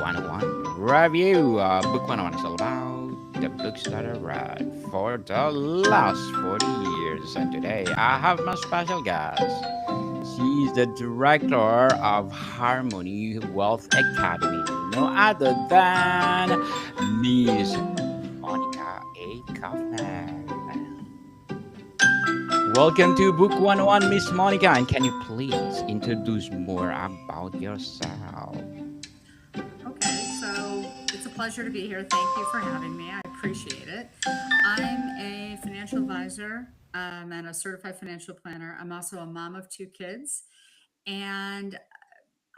101 Review. Book 101 is all about the books that I read for the last 40 years. And today I have my special guest. She is the director of Harmony Wealth Academy, no other than Miss Monica A. Kaufman. Welcome to Book 101, Miss Monica. And can you please introduce more about yourself? Okay, so it's a pleasure to be here. Thank you for having me. I appreciate it. I'm a financial advisor and a certified financial planner. I'm also a mom of two kids, and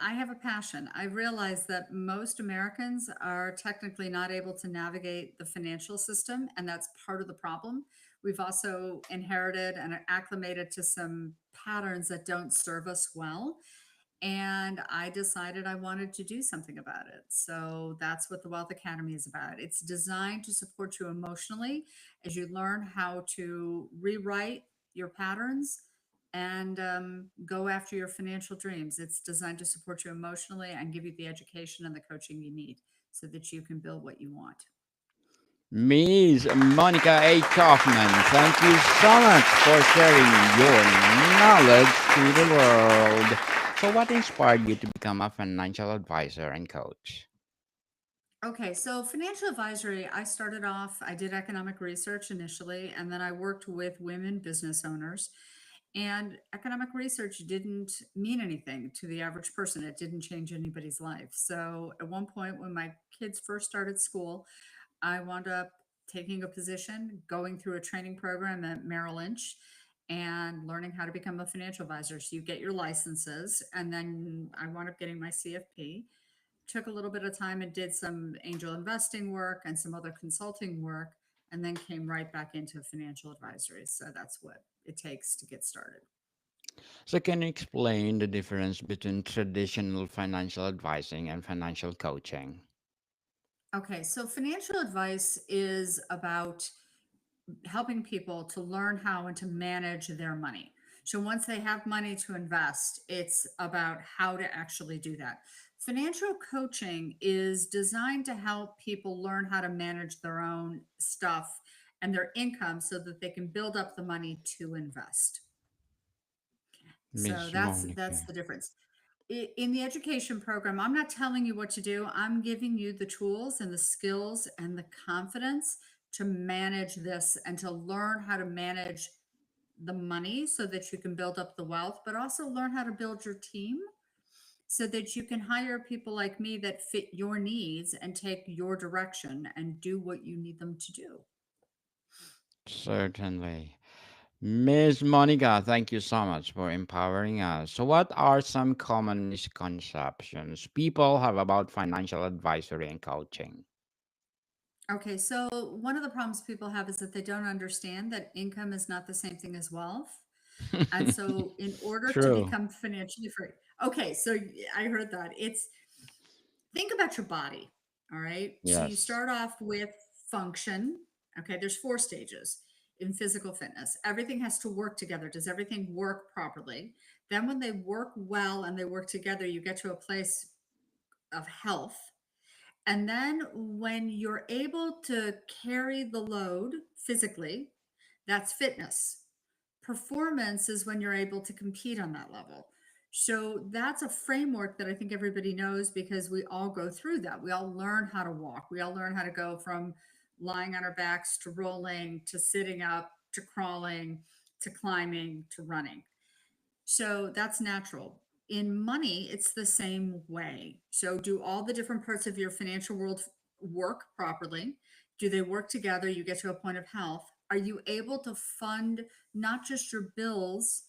I have a passion. I realize that most Americans are technically not able to navigate the financial system, and that's part of the problem. We've also inherited and are acclimated to some patterns that don't serve us well. And I decided I wanted to do something about it. So that's what the Wealth Academy is about. It's designed to support you emotionally as you learn how to rewrite your patterns and go after your financial dreams. It's designed to support you emotionally and give you the education and the coaching you need so that you can build what you want. Miss Monica A. Kaufman, thank you so much for sharing your knowledge to the world. So, what inspired you to become a financial advisor and coach? Okay, so financial advisory, I started off, I did economic research initially, and then I worked with women business owners. And economic research didn't mean anything to the average person. It didn't change anybody's life. So at one point, when my kids first started school, I wound up taking a position, going through a training program at Merrill Lynch and learning how to become a financial advisor. So you get your licenses, and then I wound up getting my CFP. Took a little bit of time and did some angel investing work and some other consulting work, and then came right back into financial advisory. So that's what it takes to get started. So, can you explain the difference between traditional financial advising and financial coaching? Okay, so financial advice is about helping people to learn how and to manage their money. So once they have money to invest, it's about how to actually do that. Financial coaching is designed to help people learn how to manage their own stuff and their income so that they can build up the money to invest. So Miss that's Monica. the difference. In the education program, I'm not telling you what to do. I'm giving you the tools and the skills and the confidence to manage this and to learn how to manage the money so that you can build up the wealth, but also learn how to build your team so that you can hire people like me that fit your needs and take your direction and do what you need them to do. Certainly. Miss Monica, thank you so much for empowering us. So, what are some common misconceptions people have about financial advisory and coaching? Okay, so one of the problems people have is that they don't understand that income is not the same thing as wealth. And so, in order to True. become financially free, okay, so I heard that. It's think about your body. All right. So, you Yes. start off with function. Okay. There's four stages in physical fitness. Everything has to work together. Does everything work properly? Then, when they work well and they work together, you get to a place of health. And then, when you're able to carry the load physically, that's fitness. Performance is when you're able to compete on that level. So that's a framework that I think everybody knows because we all go through that. We all learn how to walk. We all learn how to go from lying on our backs to rolling to sitting up to crawling to climbing to running. So that's natural. In money, it's the same way. So, do all the different parts of your financial world work properly? Do they work together? You get to a point of health. Are you able to fund not just your bills,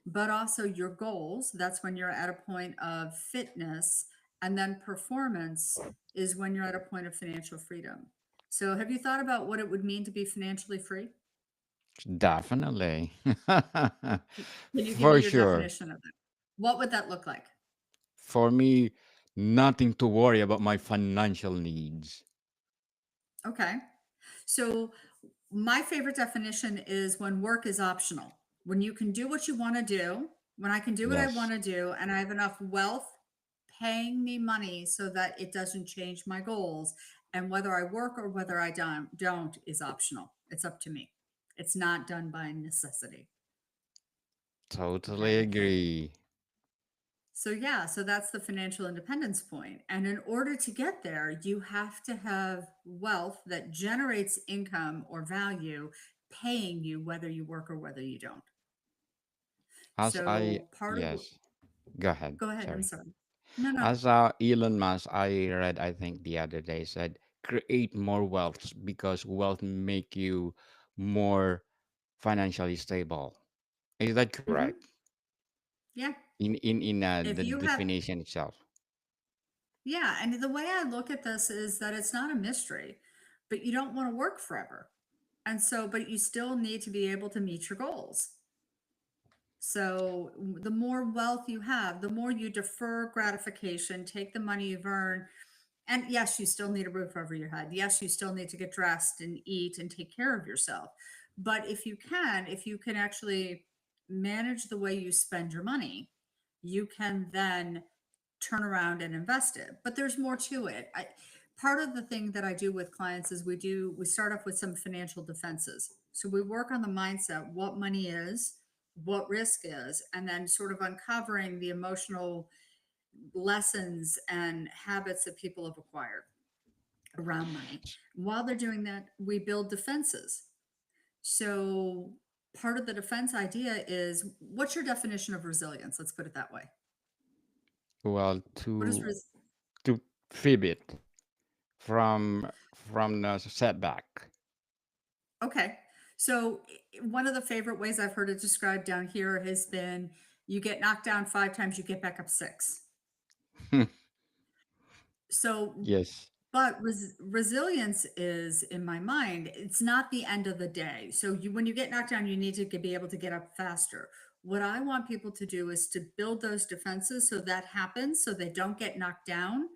but also your goals? That's when you're at a point of fitness. And then performance is when you're at a point of financial freedom. So, have you thought about what it would mean to be financially free? Definitely. Can you give me For your sure. definition of it? What would that look like? For me, nothing to worry about my financial needs. Okay. So, my favorite definition is when work is optional, when you can do what you want to do, when I can do what I Yes. want to do, and I have enough wealth paying me money so that it doesn't change my goals. And whether I work or whether I don't is optional. It's up to me. It's not done by necessity. Totally Okay. agree. So, yeah, so that's the financial independence point. And in order to get there, you have to have wealth that generates income or value paying you whether you work or whether you don't. As I So, part of, yes, go ahead. go ahead. I'm Sorry. sorry. No, no. As Elon Musk, I read, I think the other day said, create more wealth because wealth make you more financially stable. Is that Hmm. correct? Yeah. In If the you have, definition itself. yeah. And the way I look at this is that it's not a mystery, but you don't want to work forever. And so, but you still need to be able to meet your goals. So the more wealth you have, the more you defer gratification, take the money you've earned. And yes, you still need a roof over your head. Yes, you still need to get dressed and eat and take care of yourself. But if you can actually manage the way you spend your money, you can then turn around and invest it. But there's more to it. Part of the thing that I do with clients is we start off with some financial defenses. So we work on the mindset, what money is, what risk is, and then sort of uncovering the emotional lessons and habits that people have acquired around money. While they're doing that, we build defenses. So part of the defense idea is, what's your definition of resilience? Let's put it that way. Well, What is to fib it from the setback. okay? So one of the favorite ways I've heard it described down here has been, you get knocked down 5 times, you get back up six. So, Yes. but resilience is, in my mind, it's not the end of the day. So when you get knocked down, you need to be able to get up faster. What I want people to do is to build those defenses so that happens, so they don't get knocked down.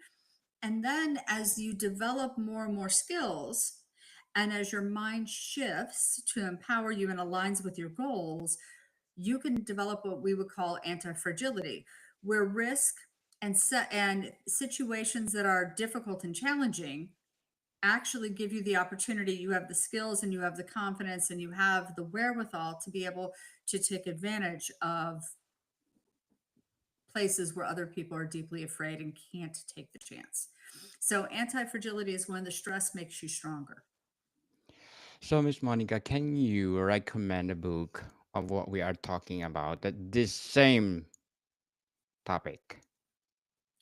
And then as you develop more and more skills, and as your mind shifts to empower you and aligns with your goals, you can develop what we would call anti-fragility, where risk and situations that are difficult and challenging actually give you the opportunity. You have the skills and you have the confidence and you have the wherewithal to be able to take advantage of places where other people are deeply afraid and can't take the chance. So anti-fragility is when the stress makes you stronger. So, Miss Monica, can you recommend a book of what we are talking about? That this same topic.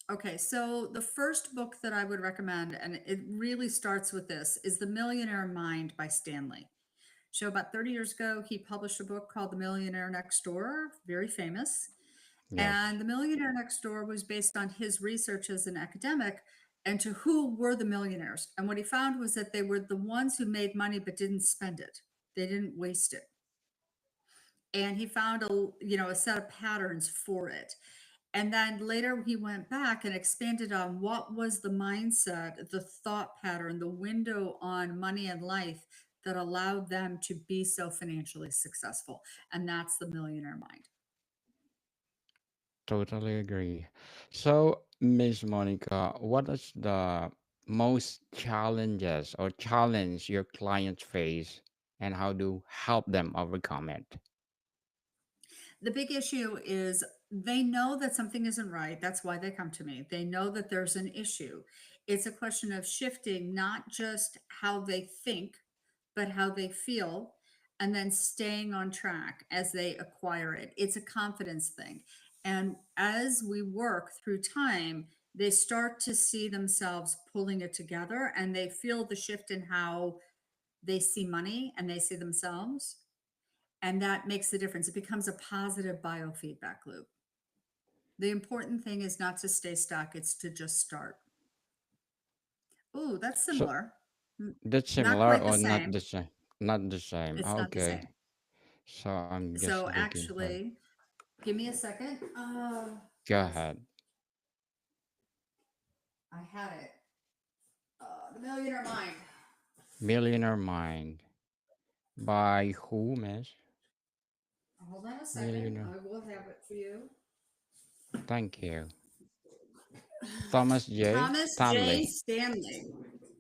Okay, so the first book that I would recommend, and it really starts with this, is The Millionaire Mind by Stanley. So about 30 years ago, he published a book called The Millionaire Next Door, very famous. Yes. And The Millionaire Next Door was based on his research as an academic into who were the millionaires. And what he found was that they were the ones who made money but didn't spend it. They didn't waste it. And he found a set of patterns for it. And then later he went back and expanded on what was the mindset, the thought pattern, the window on money and life that allowed them to be so financially successful. And that's the millionaire mind. Totally agree. So, Miss Monica, what is the most challenges or challenge your clients face and how to help them overcome it? The big issue is they know that something isn't right. That's why they come to me. They know that there's an issue. It's a question of shifting not just how they think, but how they feel, and then staying on track as they acquire it. It's a confidence thing. And as we work through time, they start to see themselves pulling it together and they feel the shift in how they see money and they see themselves. And that makes the difference. It becomes a positive biofeedback loop. The important thing is not to stay stuck, it's to just start. Ooh, that's So, similar. that's Not similar quite the or not same. the same? Not the same. It's not the Okay. same. So, I'm just So looking for. actually, give me a second. Go Let's, ahead. I had it. The Millionaire Mind. Millionaire Mind. By who, miss? Hold on a second. Millionaire. I will have it for you. Thank you. Thomas J. Thomas J. Stanley. Stanley.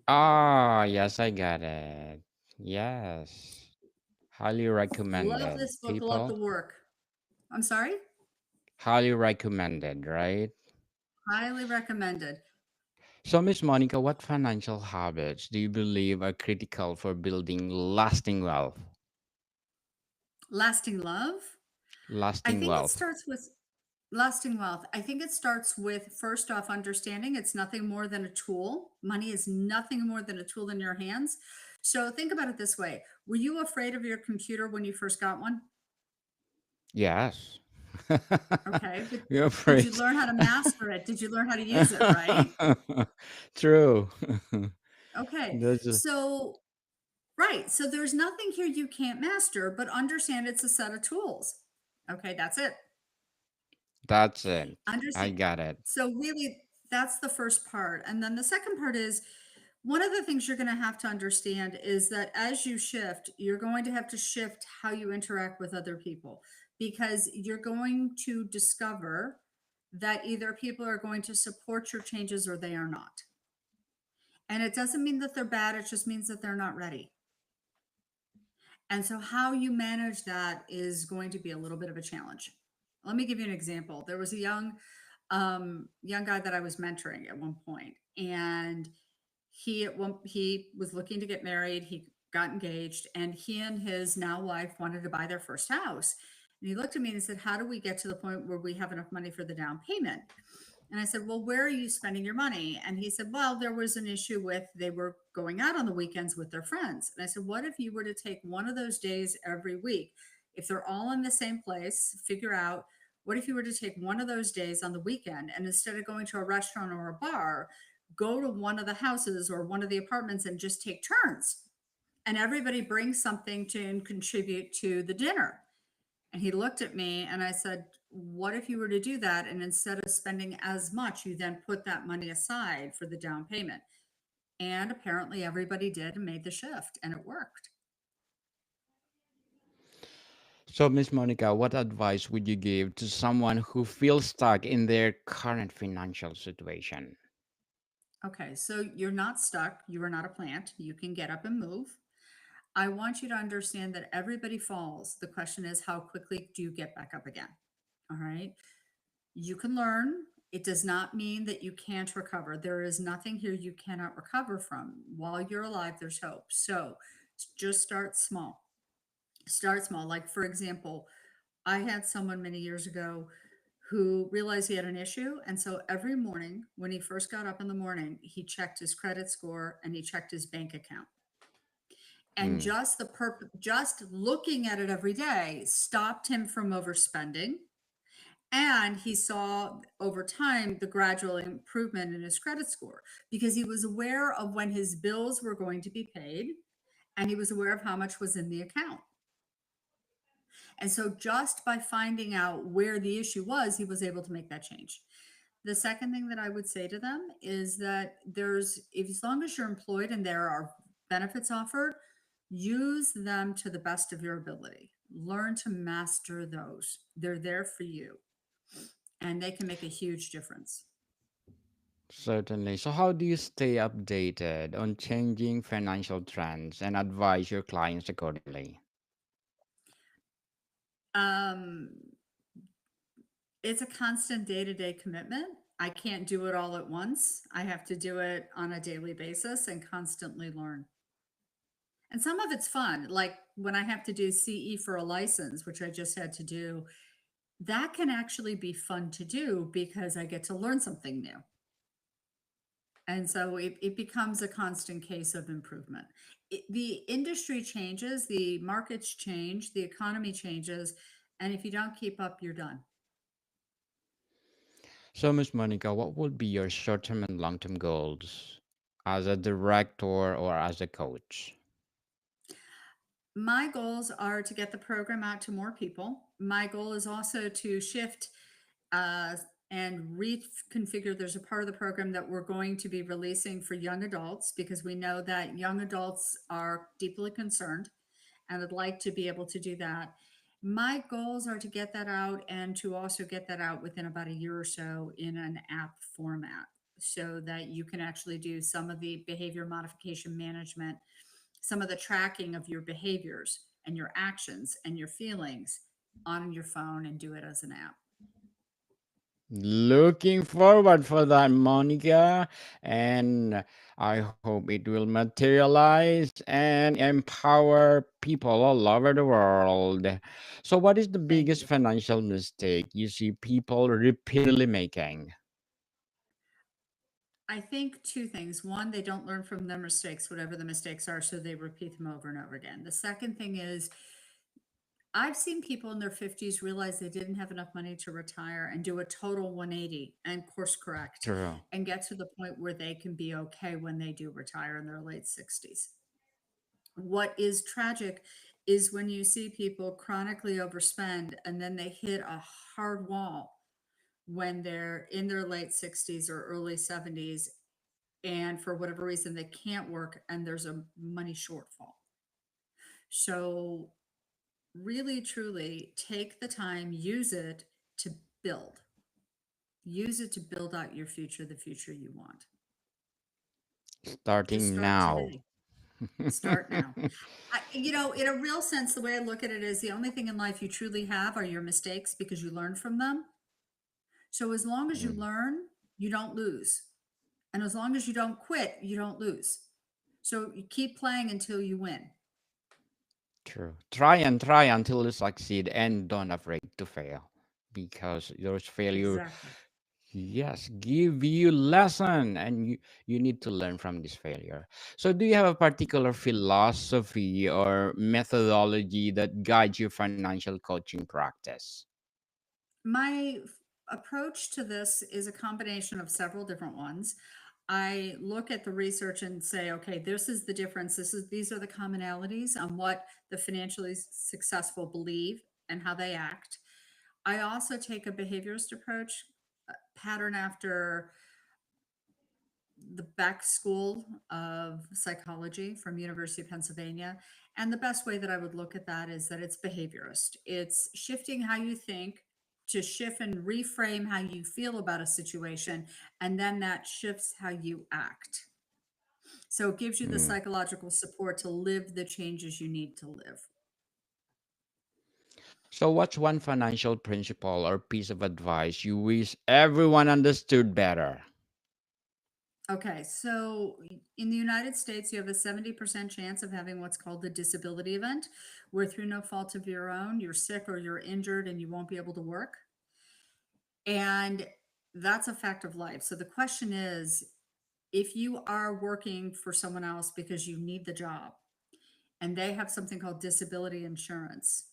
Ah, yes, I got it. Yes. Highly Love recommended, this book, love the people. work. I'm sorry? Highly recommended, right? Highly recommended. So, Miss Monica, what financial habits do you believe are critical for building lasting wealth? Lasting love. I Lasting think it wealth. starts with lasting wealth. I think it starts with first off understanding it's nothing more than a tool. Money is nothing more than a tool in your hands. So think about it this way. Were you afraid of your computer when you first got one? Yes. Okay, but You're did you afraid. learn how to master it? Did you learn how to use it, right? True. Okay. That's So right. So there's nothing here you can't master, but understand it's a set of tools. Okay, that's it. that's it. I Understand. got it. So really, that's the first part. And then the second part is one of the things you're going to have to understand is that as you shift, you're going to have to shift how you interact with other people because you're going to discover that either people are going to support your changes or they are not. And it doesn't mean that they're bad, it just means that they're not ready. And so, how you manage that is going to be a little bit of a challenge. Let me give you an example. There was a young guy that I was mentoring at one point, and he was looking to get married. He got engaged, and he and his now wife wanted to buy their first house. And he looked at me and he said, "How do we get to the point where we have enough money for the down payment?" And I said, "Well, where are you spending your money?" And he said, "Well, there was an issue with they were going out on the weekends with their friends." And I said, "What if you were to take one of those days every week? If they're all in the same place, figure out what if you were to take one of those days on the weekend and instead of going to a restaurant or a bar, go to one of the houses or one of the apartments and just take turns? And everybody brings something to contribute to the dinner." And he looked at me and I said, "What if you were to do that? And instead of spending as much, you then put that money aside for the down payment?" And apparently everybody did and made the shift and it worked. So, Miss Monica, what advice would you give to someone who feels stuck in their current financial situation? Okay, so you're not stuck. You are not a plant. You can get up and move. I want you to understand that everybody falls. The question is, how quickly do you get back up again? All right. You can learn. It does not mean that you can't recover. There is nothing here you cannot recover from. While you're alive, there's hope. So just start small. Start small. Like, for example, I had someone many years ago who realized he had an issue. And so every morning, when he first got up in the morning, he checked his credit score and he checked his bank account. And Mm. just looking at it every day stopped him from overspending, and he saw over time the gradual improvement in his credit score because he was aware of when his bills were going to be paid and he was aware of how much was in the account. And so just by finding out where the issue was, he was able to make that change. The second thing that I would say to them is that there's, if as long as you're employed and there are benefits offered, use them to the best of your ability. Learn to master those. They're there for you and they can make a huge difference. Certainly. So, how do you stay updated on changing financial trends and advise your clients accordingly? Um, it's a constant day to day commitment. I can't do it all at once. I have to do it on a daily basis and constantly learn. And some of it's fun, like when I have to do CE for a license, which I just had to do, that can actually be fun to do because I get to learn something new. And so it becomes a constant case of improvement. The industry changes, the markets change, the economy changes. And if you don't keep up, you're done. So, Miss Monica, what would be your short term and long term goals as a director or as a coach? My goals are to get the program out to more people. My goal is also to shift uh, and reconfigure. There's a part of the program that we're going to be releasing for young adults because we know that young adults are deeply concerned, and I'd like to be able to do that. My goals are to get that out and to also get that out within about a year or so in an app format so that you can actually do some of the behavior modification management, some of the tracking of your behaviors and your actions and your feelings on your phone and do it as an app. Looking forward for that, Monica, and I hope it will materialize and empower people all over the world. So, what is the Thank biggest you. financial mistake you see people repeatedly making? I think two things. One, they don't learn from their mistakes, whatever the mistakes are, so they repeat them over and over again. The second thing is I've seen people in their 50s realize they didn't have enough money to retire and do a total 180 and course correct True. and get to the point where they can be okay when they do retire in their late 60s. What is tragic is when you see people chronically overspend and then they hit a hard wall when they're in their late 60s or early 70s, and for whatever reason they can't work and there's a money shortfall. So really truly take the time, use it to build, use it to build out your future, the future you want. Just Starting start now. today. Start now. In a real sense, the way I look at it is the only thing in life you truly have are your mistakes because you learn from them. So as long as you Mm, learn, you don't lose. And as long as you don't quit, you don't lose. So you keep playing until you win. true. Try and try until you succeed and don't afraid to fail because those failure, Exactly. yes, give you lesson and you need to learn from this failure. So do you have a particular philosophy or methodology that guides your financial coaching practice? My approach to this is a combination of several different ones. I look at the research and say, okay, this is the difference. These are the commonalities on what the financially successful believe and how they act. I also take a behaviorist approach, pattern after the Beck School of Psychology from University of Pennsylvania. And the best way that I would look at that is that it's behaviorist. It's shifting how you think to shift and reframe how you feel about a situation, and then that shifts how you act. So it gives you the Mm. psychological support to live the changes you need to live. So what's one financial principle or piece of advice you wish everyone understood better? Okay, so in the United States, you have a 70% chance of having what's called the disability event, where through no fault of your own, you're sick or you're injured and you won't be able to work. And that's a fact of life. So the question is, if you are working for someone else because you need the job and they have something called disability insurance,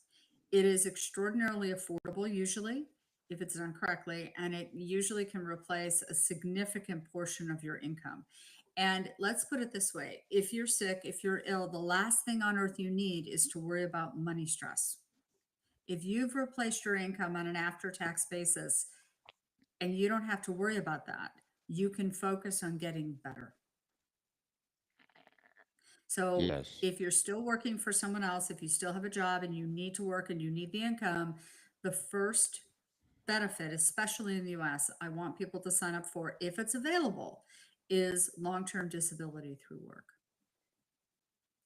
it is extraordinarily affordable usually if it's done correctly, and it usually can replace a significant portion of your income. And let's put it this way, if you're sick, if you're ill, the last thing on earth you need is to worry about money stress. If you've replaced your income on an after tax basis, and you don't have to worry about that. You can focus on getting better. So Yes. if you're still working for someone else, if you still have a job and you need to work and you need the income, the first benefit, especially in the US, I want people to sign up for, if it's available, is long term disability through work.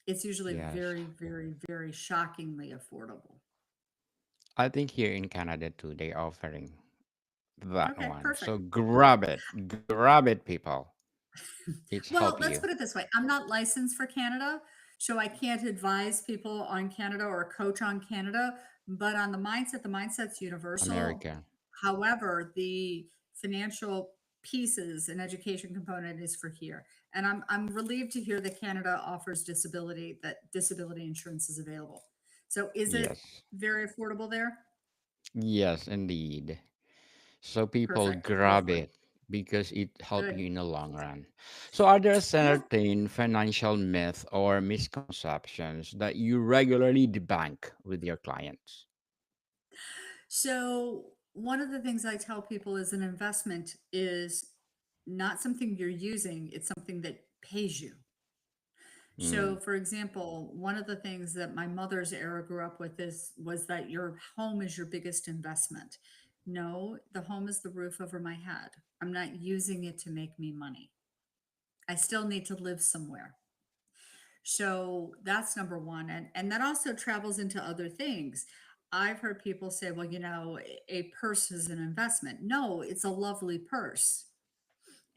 It's usually Yes. very, very, very shockingly affordable. I think here in Canada too, they're offering that Okay, one. perfect. So grab it, people. It's help Well, you. let's put it this way. I'm not licensed for Canada, so I can't advise people on Canada or coach on Canada, but on the mindset's universal. America. However, the financial pieces and education component is for here. And I'm relieved to hear that Canada offers that disability insurance is available. So is it Yes. very affordable there? Yes, indeed. So people Perfect. grab Hopefully. it because it help Good. you in the long run. So are there Yeah. certain financial myths or misconceptions that you regularly debunk with your clients? So, one of the things I tell people is an investment is not something you're using, it's something that pays you. So, for example, one of the things that my mother's era grew up with is was that your home is your biggest investment. No, the home is the roof over my head. I'm not using it to make me money. I still need to live somewhere. So that's number one. And that also travels into other things. I've heard people say, well, a purse is an investment. No, it's a lovely purse.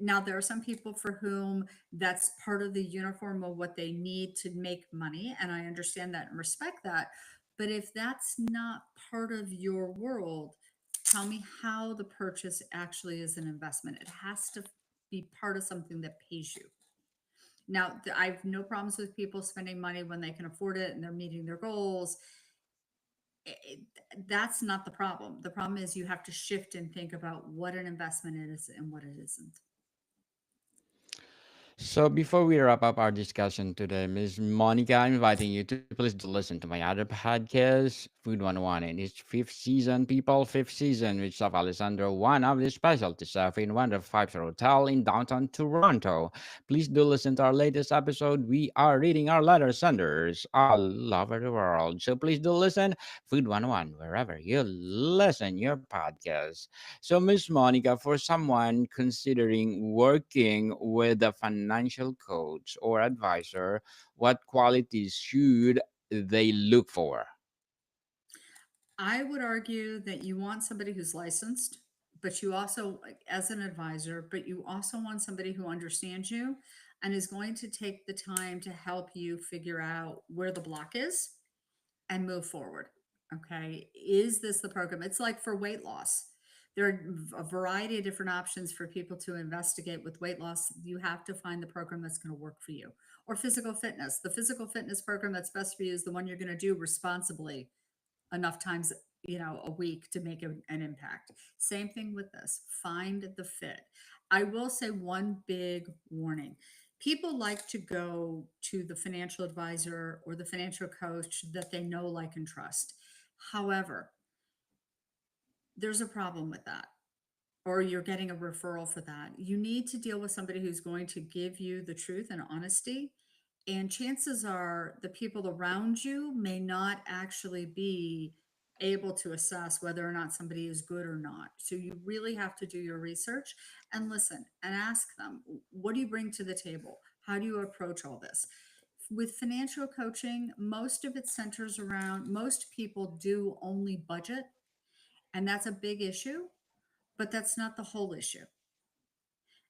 Now, there are some people for whom that's part of the uniform of what they need to make money. And I understand that and respect that. But if that's not part of your world, tell me how the purchase actually is an investment. It has to be part of something that pays you. Now, I have no problems with people spending money when they can afford it and they're meeting their goals. That's not the problem. The problem is you have to shift and think about what an investment is and what it isn't. So before we wrap up our discussion today, Miss Monica, I'm inviting you to please do listen to my other podcast, Food 101, in its fifth season, people, fifth season, with Chef Alessandro, one of the specialty chef in one of the five-star hotel in downtown Toronto. Please do listen to our latest episode. We are reading our letter senders all over the world. So please do listen, Food 101, wherever you listen your podcast. So, Miss Monica, for someone considering working with a financial coach or advisor, what qualities should they look for? I would argue that you want somebody who's licensed, but you also, like, as an advisor, but you also want somebody who understands you and is going to take the time to help you figure out where the block is and move forward. Okay. Is this the program? It's like for weight loss. There are a variety of different options for people to investigate with weight loss. You have to find the program that's going to work for you. Or physical fitness. The physical fitness program that's best for you is the one you're going to do responsibly enough times a week to make an impact. Same thing with this. Find the fit. I will say one big warning. People like to go to the financial advisor or the financial coach that they know, like, and trust. However, there's a problem with that, or you're getting a referral for that. You need to deal with somebody who's going to give you the truth and honesty. And chances are the people around you may not actually be able to assess whether or not somebody is good or not. So you really have to do your research and listen and ask them, what do you bring to the table? How do you approach all this? With financial coaching, most of it centers around, most people do only budget, and that's a big issue, but that's not the whole issue.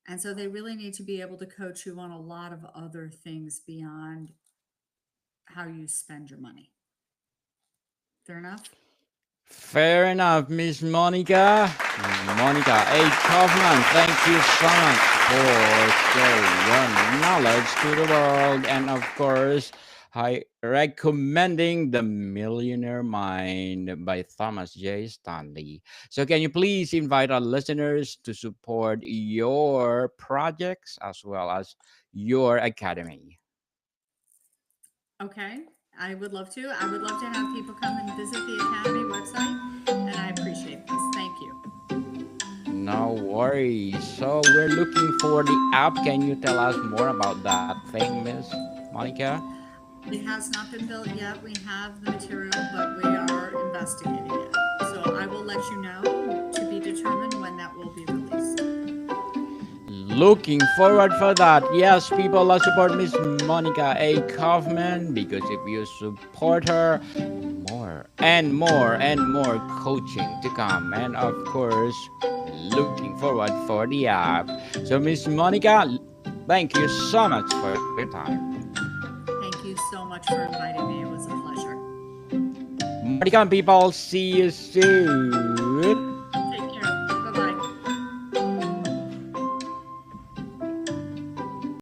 And so they really need to be able to coach you on a lot of other things beyond how you spend your money. Fair enough? Fair enough, Miss Monica. Monica A. Kaufman, thank you so much for sharing your knowledge to the world. And of course, I recommending The Millionaire Mind by Thomas J. Stanley. So can you please invite our listeners to support your projects as well as your academy? Okay. I would love to. I would love to have people come and visit the Academy website, and I appreciate this. Thank you. No worries. So we're looking for the app. Can you tell us more about that thing, Miss Monica? It has not been built yet. We have the material, but we are investigating it. So I will let you know, to be determined, when that will be released. Looking forward for that. Yes, people, let's support Miss Monica A. Kaufman because if you support her, more and more and more coaching to come. And of course, looking forward for the app. So, Miss Monica, thank you so much for your time. Thank you so much for inviting me. It was a pleasure. Monica people, see you soon.